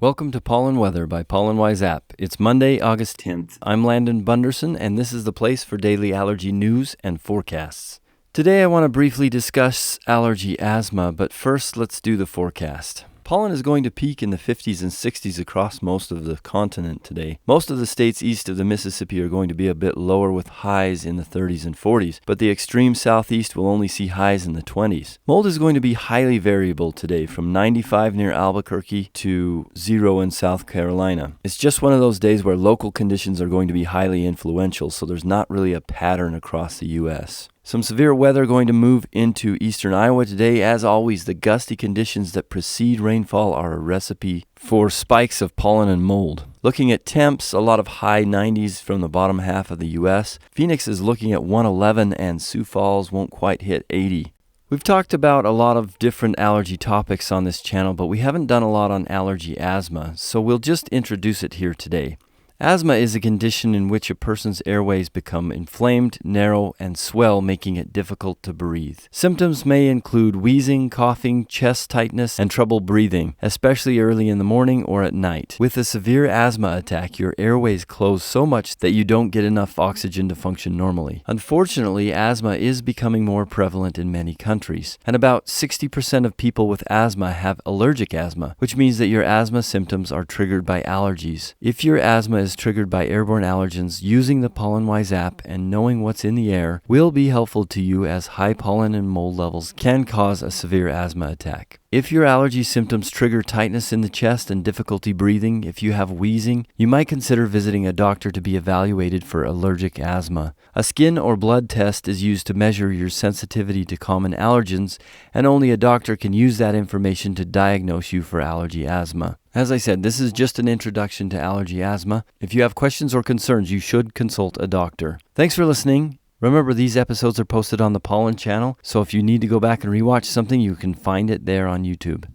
Welcome to Pollen Weather by Pollen Wise App. It's Monday, August 10th. I'm Landon Bunderson, and this is the place for daily allergy news and forecasts. Today I want to briefly discuss allergy asthma, but first let's do the forecast. Pollen is going to peak in the 50s and 60s across most of the continent today. Most of the states east of the Mississippi are going to be a bit lower with highs in the 30s and 40s, but the extreme southeast will only see highs in the 20s. Mold is going to be highly variable today, from 95 near Albuquerque to 0 in South Carolina. It's just one of those days where local conditions are going to be highly influential, so there's not really a pattern across the U.S. Some severe weather going to move into eastern Iowa today. As always, the gusty conditions that precede rainfall are a recipe for spikes of pollen and mold. Looking at temps, a lot of high 90s from the bottom half of the U.S. Phoenix is looking at 111 and Sioux Falls won't quite hit 80. We've talked about a lot of different allergy topics on this channel, but we haven't done a lot on allergy asthma, so we'll just introduce it here today. Asthma is a condition in which a person's airways become inflamed, narrow, and swell, making it difficult to breathe. Symptoms may include wheezing, coughing, chest tightness, and trouble breathing, especially early in the morning or at night. With a severe asthma attack, your airways close so much that you don't get enough oxygen to function normally. Unfortunately, asthma is becoming more prevalent in many countries, and about 60% of people with asthma have allergic asthma, which means that your asthma symptoms are triggered by allergies. If your asthma is triggered by airborne allergens, using the Pollen Wise app and knowing what's in the air will be helpful to you, as high pollen and mold levels can cause a severe asthma attack. If your allergy symptoms trigger tightness in the chest and difficulty breathing, if you have wheezing, you might consider visiting a doctor to be evaluated for allergic asthma. A skin or blood test is used to measure your sensitivity to common allergens, and only a doctor can use that information to diagnose you for allergy asthma. As I said, this is just an introduction to allergy asthma. If you have questions or concerns, you should consult a doctor. Thanks for listening. Remember, these episodes are posted on the Pollen Channel, so if you need to go back and rewatch something, you can find it there on YouTube.